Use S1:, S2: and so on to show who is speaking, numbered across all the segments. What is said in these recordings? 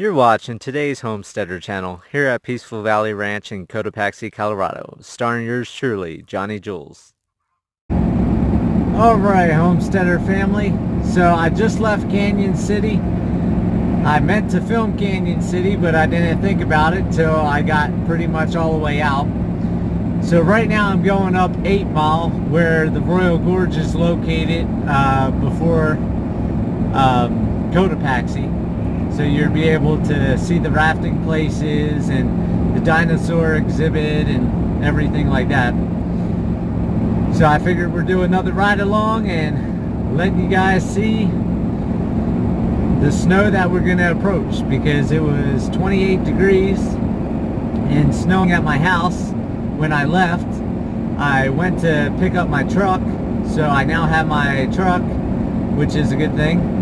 S1: You're watching today's Homesteader channel here at Peaceful Valley Ranch in Cotopaxi, Colorado, starring yours truly, Johnny Jules. Alright, Homesteader family. So I just left Canyon City. I meant to film Canyon City, but I didn't think about it till I got pretty much all the way out. So right now I'm going up 8 Mile, where the Royal Gorge is located before Cotopaxi. So you'll be able to see the rafting places and the dinosaur exhibit and everything like that. So I figured we'd do another ride along and let you guys see the snow that we're going to approach, because it was 28 degrees and snowing at my house when I left. I went to pick up my truck, so I now have my truck, which is a good thing.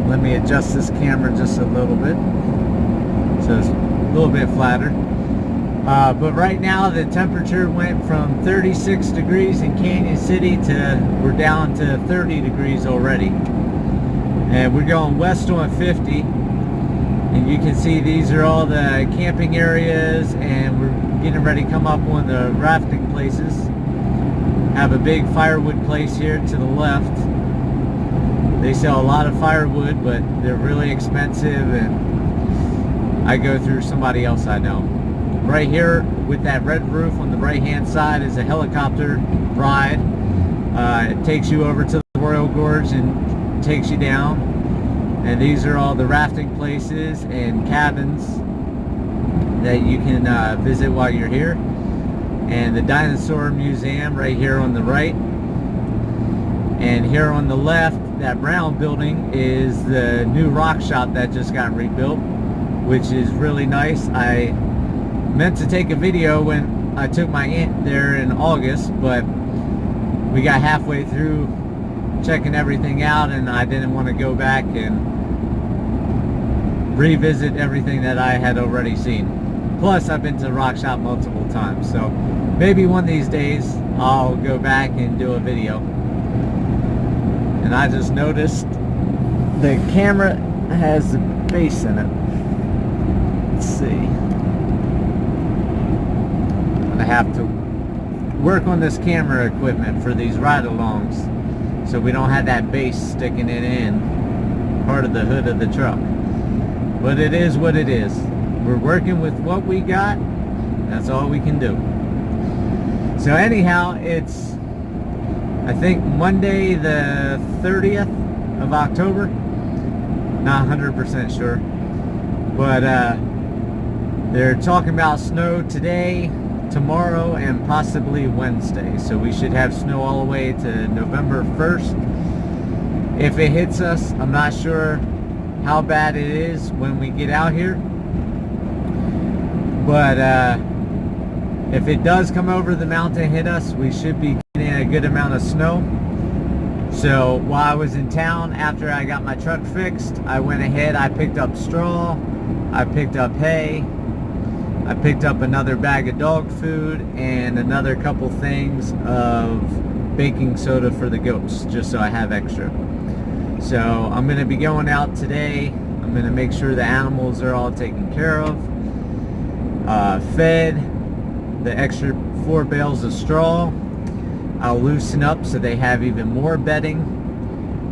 S1: Let me adjust this camera just a little bit so it's a little bit flatter. But right now the temperature went from 36 degrees in Canyon City to we're down to 30 degrees already. And we're going west on 50. And you can see these are all the camping areas, and we're getting ready to come up on the rafting places. Have a big firewood place here to the left. They sell a lot of firewood, but they're really expensive, and I go through somebody else I know. Right here with that red roof on the right hand side is a helicopter ride. It takes you over to the Royal Gorge and takes you down. And these are all the rafting places and cabins that you can visit while you're here. And the dinosaur museum right here on the right. And here on the left, that brown building is the new rock shop that just got rebuilt, which is really nice. I meant to take a video when I took my aunt there in August, but we got halfway through checking everything out and I didn't want to go back and revisit everything that I had already seen. Plus, I've been to the rock shop multiple times, so maybe one of these days I'll go back and do a video. And I just noticed the camera has a base in it. Let's see. I'm gonna have to work on this camera equipment for these ride-alongs so we don't have that base sticking it in part of the hood of the truck. But it is what it is. We're working with what we got. That's all we can do. So anyhow, it's I think Monday the 30th of October, not 100% sure, but they're talking about snow today, tomorrow, and possibly Wednesday. So we should have snow all the way to November 1st. If it hits us, I'm not sure how bad it is when we get out here, but if it does come over the mountain and hit us, we should be getting a good amount of snow. So while I was in town, after I got my truck fixed, I went ahead, I picked up straw, I picked up hay, I picked up another bag of dog food, and another couple things of baking soda for the goats, just so I have extra. So I'm going to be going out today. I'm going to make sure the animals are all taken care of, fed, the extra 4 bales of straw. I'll loosen up so they have even more bedding.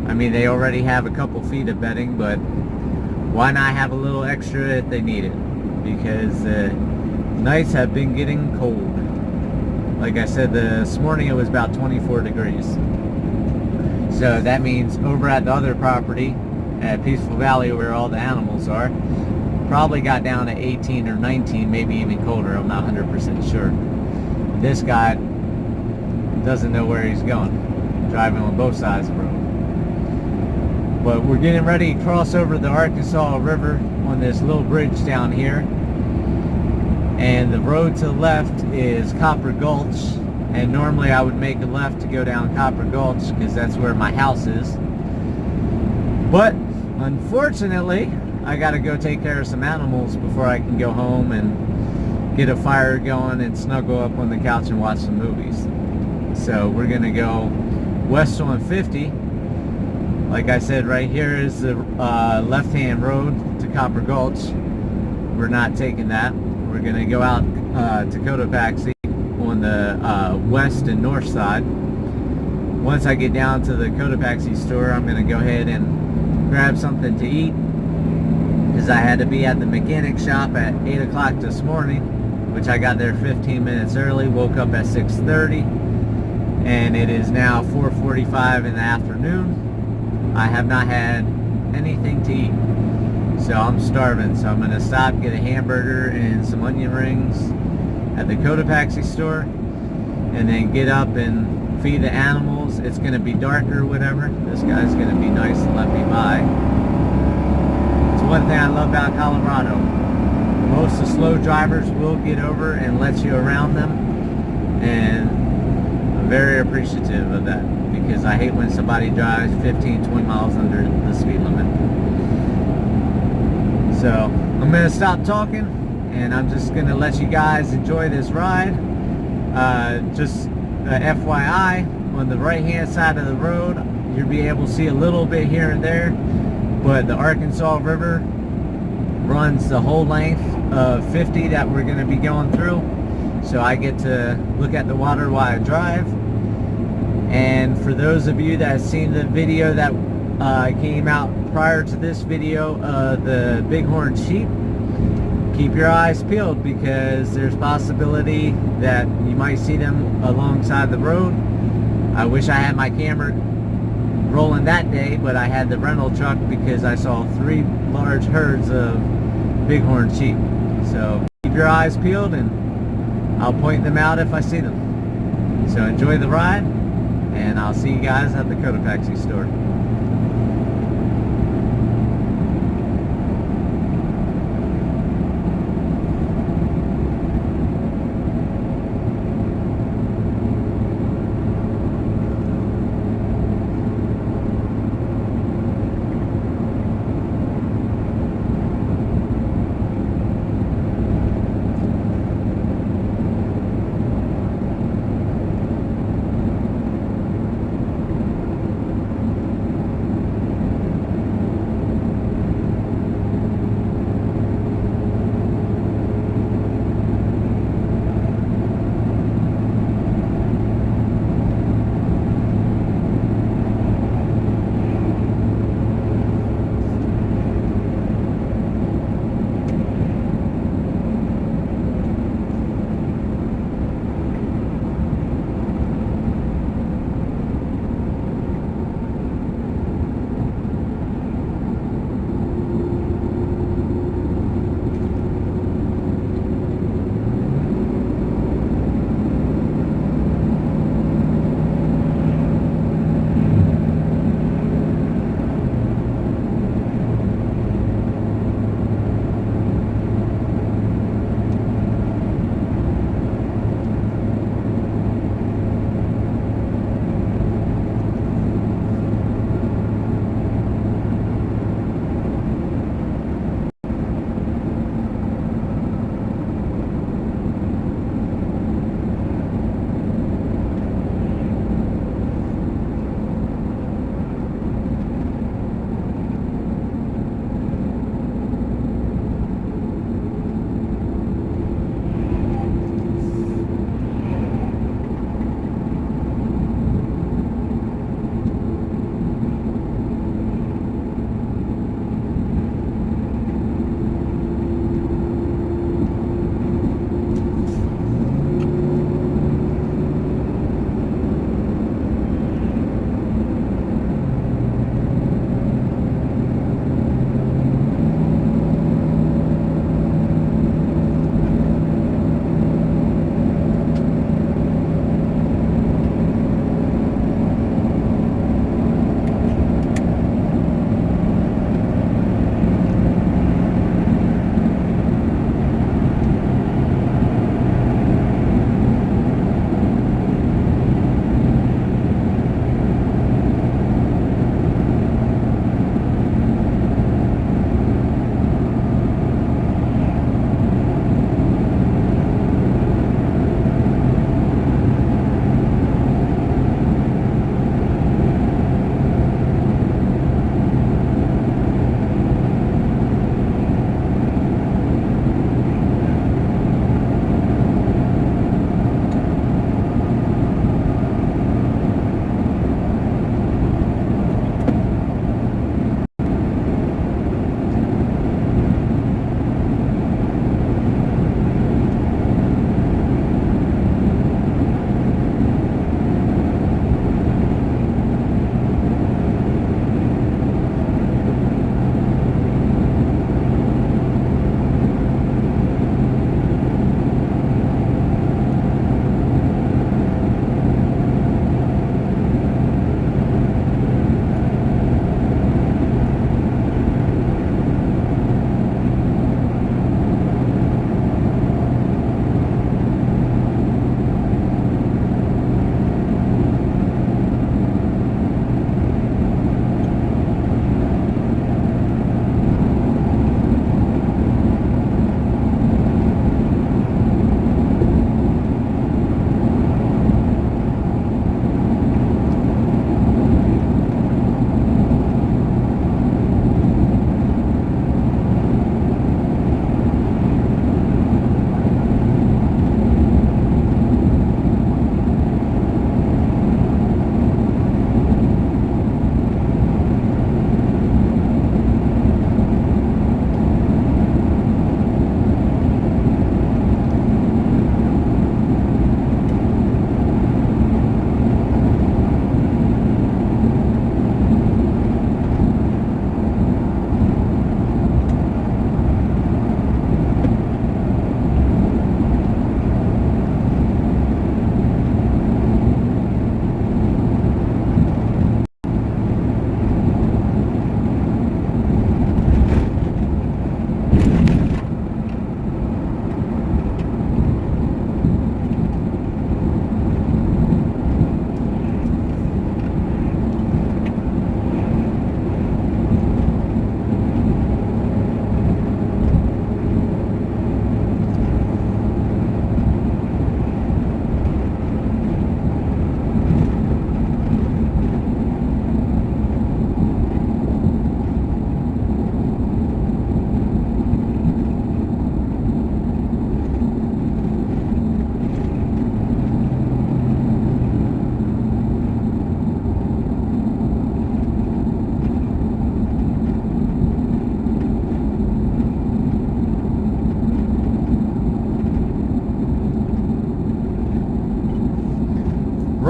S1: I mean, they already have a couple feet of bedding, but why not have a little extra if they need it? Because the nights have been getting cold. Like I said, this morning it was about 24 degrees. So that means over at the other property at Peaceful Valley, where all the animals are, probably got down to 18 or 19, maybe even colder. I'm not 100% sure. This guy doesn't know where he's going, driving on both sides of the road. But we're getting ready to cross over the Arkansas River on this little bridge down here. And the road to the left is Copper Gulch. And normally I would make a left to go down Copper Gulch because that's where my house is. But unfortunately, I gotta go take care of some animals before I can go home and get a fire going and snuggle up on the couch and watch some movies. So we're gonna go west on 50. Like I said, right here is the left-hand road to Copper Gulch. We're not taking that. We're going to go out to Cotopaxi on the west and north side. Once I get down to the Cotopaxi store, I'm going to go ahead and grab something to eat, because I had to be at the mechanic shop at 8 o'clock this morning, which I got there 15 minutes early. Woke up at 6:30, and it is now 4:45 in the afternoon. I have not had anything to eat, so I'm starving. So I'm going to stop, get a hamburger and some onion rings at the Cotopaxi store, and then get up and feed the animals. It's going to be dark or whatever. This guy's going to be nice and let me by. It's one thing I love about Colorado. Most of the slow drivers will get over and let you around them, and I'm very appreciative of that, because I hate when somebody drives 15, 20 miles under the speed limit. So I'm going to stop talking, and I'm just going to let you guys enjoy this ride. Just FYI, on the right hand side of the road, you'll be able to see a little bit here and there, but the Arkansas River runs the whole length of 50 that we're going to be going through. So I get to look at the water while I drive. And for those of you that have seen the video that came out prior to this video, the bighorn sheep, keep your eyes peeled, because there's possibility that you might see them alongside the road. I wish I had my camera rolling that day, but I had the rental truck because I saw 3 large herds of bighorn sheep. So keep your eyes peeled, and I'll point them out if I see them. So enjoy the ride, and I'll see you guys at the Cotopaxi store.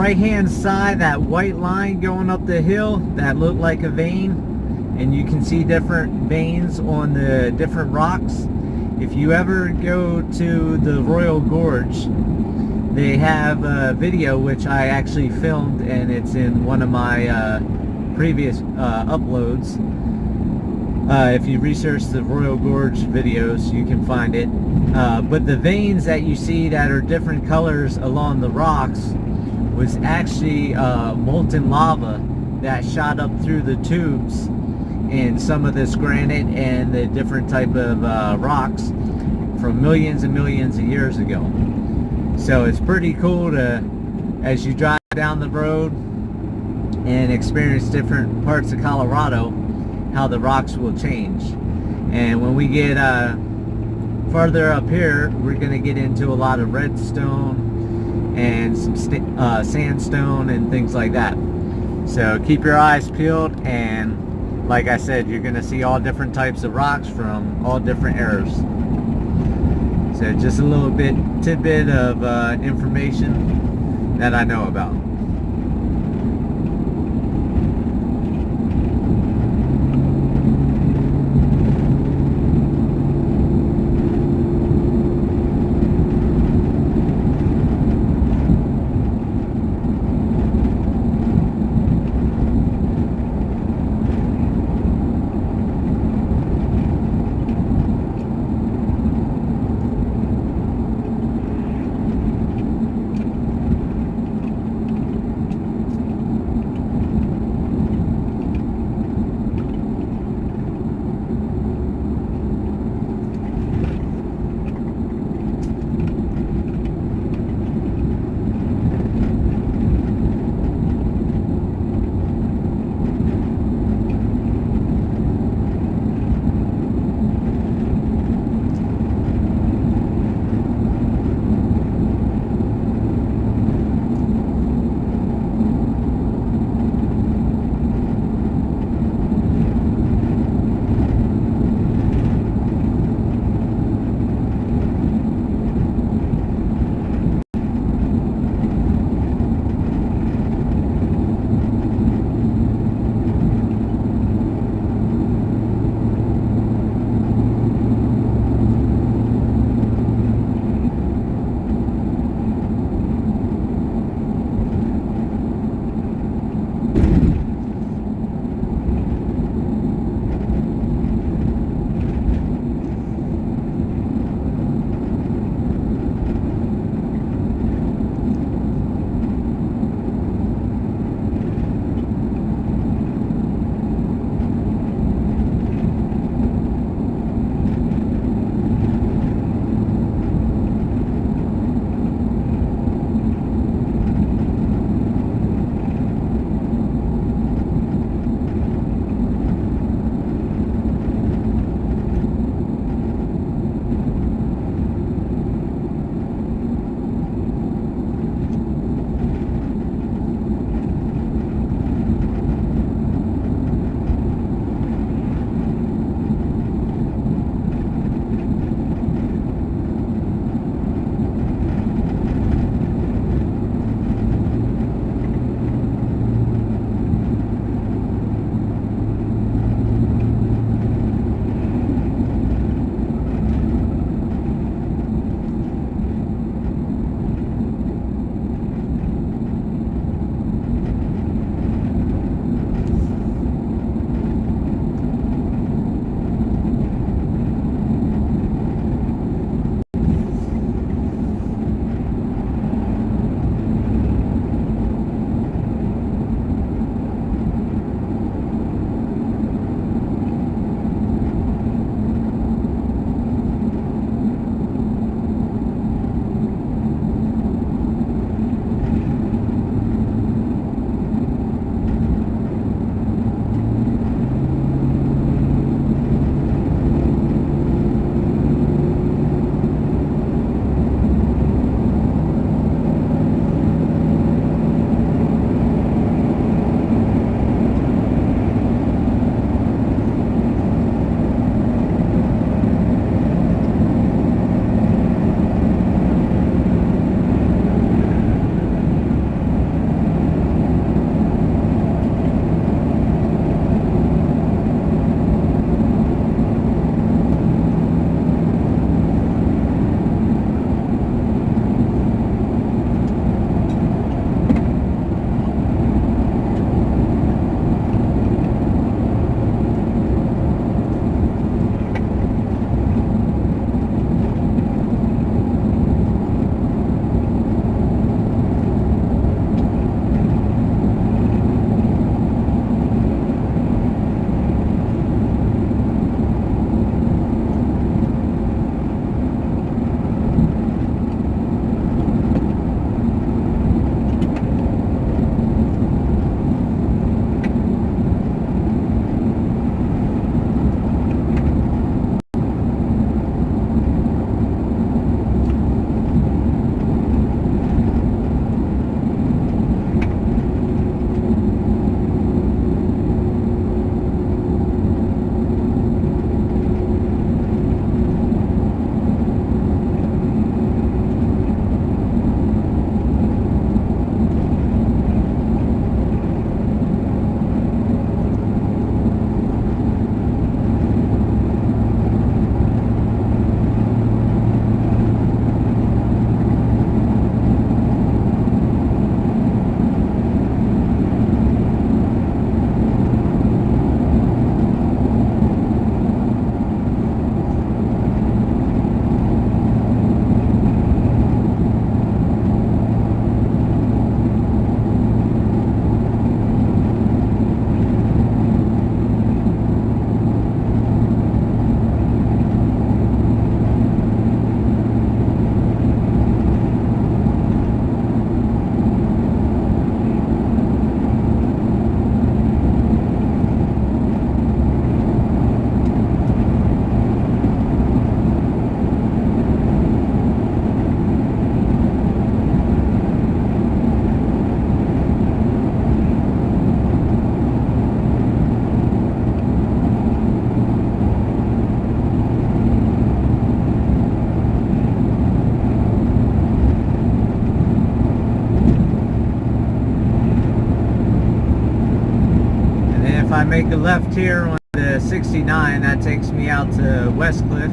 S1: right hand side, that white line going up the hill that looked like a vein, and you can see different veins on the different rocks. If you ever go to the Royal Gorge, they have a video which I actually filmed, and it's in one of my previous uploads. If you research the Royal Gorge videos, you can find it. But the veins that you see that are different colors along the rocks was actually molten lava that shot up through the tubes in some of this granite and the different type of rocks from millions and millions of years ago. So it's pretty cool to, as you drive down the road and experience different parts of Colorado, how the rocks will change. And when we get farther up here, we're going to get into a lot of redstone and some sandstone and things like that. So keep your eyes peeled, and like I said, you're going to see all different types of rocks from all different eras. So just a little tidbit of information that I know about. make a left here on the 69. That takes me out to Westcliff,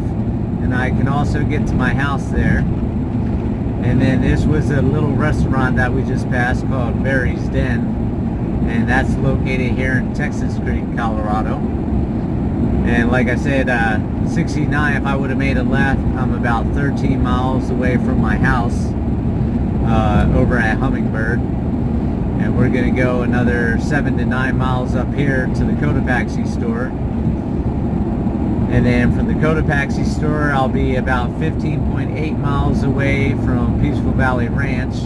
S1: and I can also get to my house there. And then this was a little restaurant that we just passed called Barry's Den, and that's located here in Texas Creek, Colorado. And like I said, 69, if I would have made a left, I'm about 13 miles away from my house over at Hummingbird. And we're going to go another 7 to 9 miles up here to the Cotopaxi store. And then from the Cotopaxi store, I'll be about 15.8 miles away from Peaceful Valley Ranch,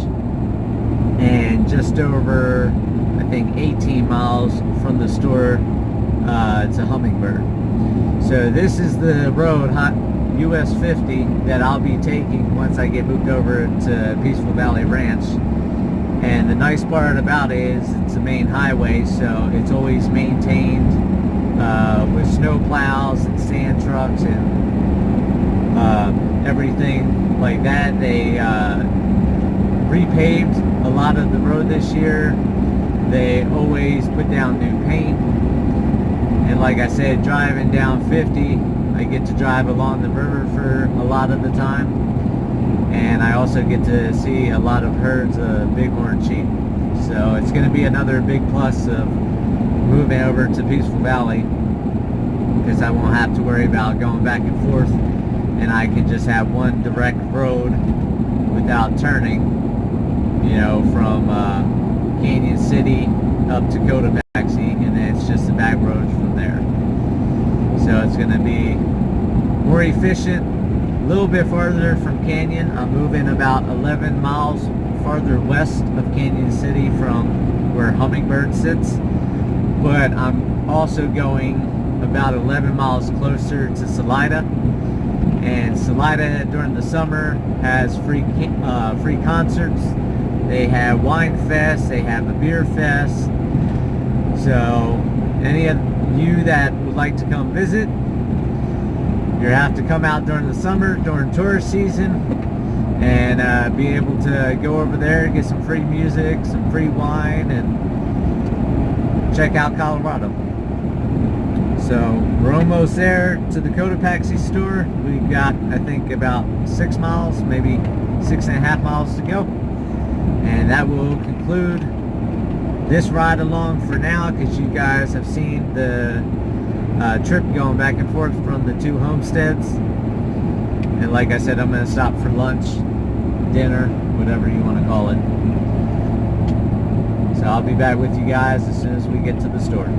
S1: and just over, I think, 18 miles from the store to Hummingbird. So this is the road, US 50, that I'll be taking once I get moved over to Peaceful Valley Ranch. And the nice part about it is it's a main highway, so it's always maintained with snow plows and sand trucks and everything like that. They repaved a lot of the road this year. They always put down new paint. And like I said, driving down 50, I get to drive along the river for a lot of the time. And I also get to see a lot of herds of bighorn sheep. So it's going to be another big plus of moving over to Peaceful Valley, because I won't have to worry about going back and forth, and I can just have one direct road without turning, you know, from Canyon City up to Cotopaxi, and then it's just the back roads from there. So it's going to be more efficient. A little bit farther from Canyon. I'm moving about 11 miles farther west of Canyon City from where Hummingbird sits, but I'm also going about 11 miles closer to Salida. And Salida during the summer has free concerts. They have wine fest, they have a beer fest. So any of you that would like to come visit, you have to come out during the summer, during tourist season, and be able to go over there, get some free music, some free wine, and check out Colorado. So we're almost there to the Cotopaxi store. We've got, I think, about 6 miles, maybe 6.5 miles to go. And that will conclude this ride along for now, because you guys have seen the trip going back and forth from the two homesteads. And like I said, I'm going to stop for lunch, dinner, whatever you want to call it. So I'll be back with you guys as soon as we get to the store.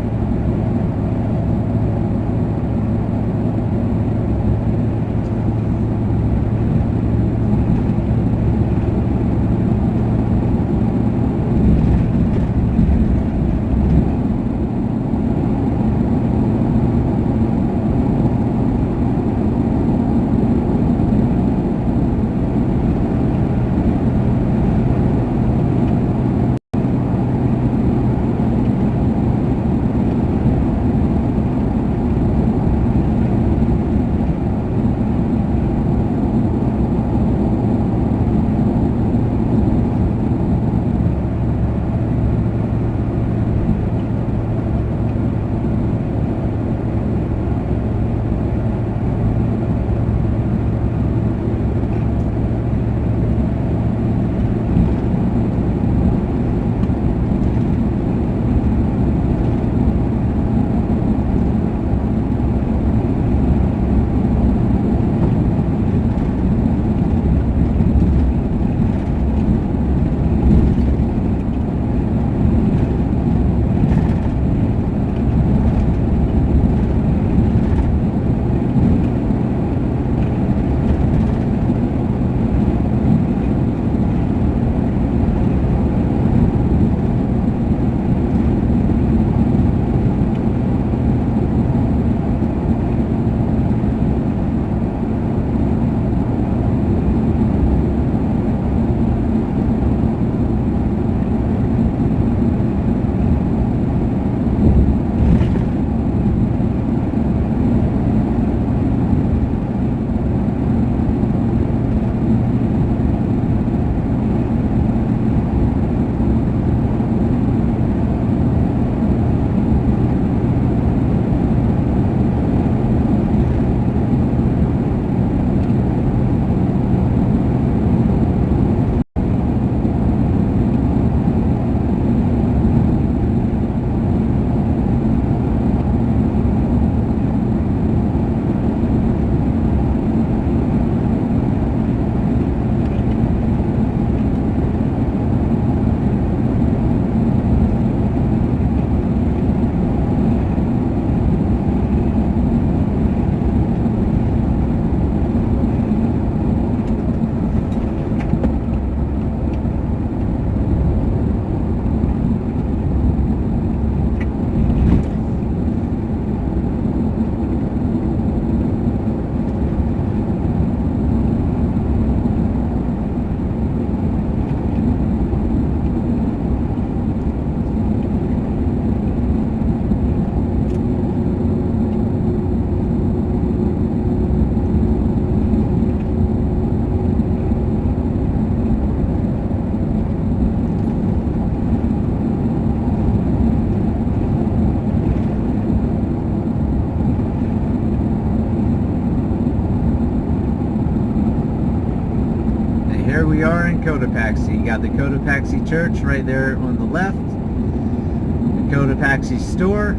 S1: here we are in Cotopaxi. You got the Cotopaxi Church right there on the left, the Cotopaxi store,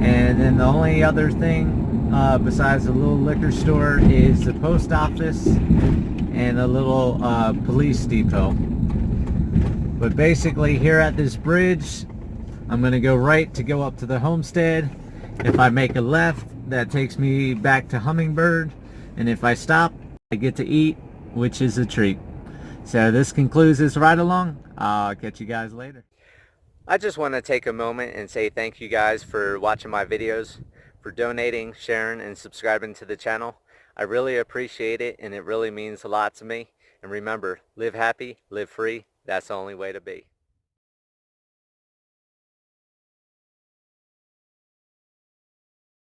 S1: and then the only other thing besides the little liquor store is the post office and a little police depot. But basically here at this bridge, I'm going to go right to go up to the homestead. If I make a left, that takes me back to Hummingbird, and if I stop, I get to eat, which is a treat. So this concludes this ride along. I'll catch you guys later. I just want to take a moment and say thank you guys for watching my videos, for donating, sharing, and subscribing to the channel. I really appreciate it, and it really means a lot to me. And remember, live happy, live free. That's the only way to be.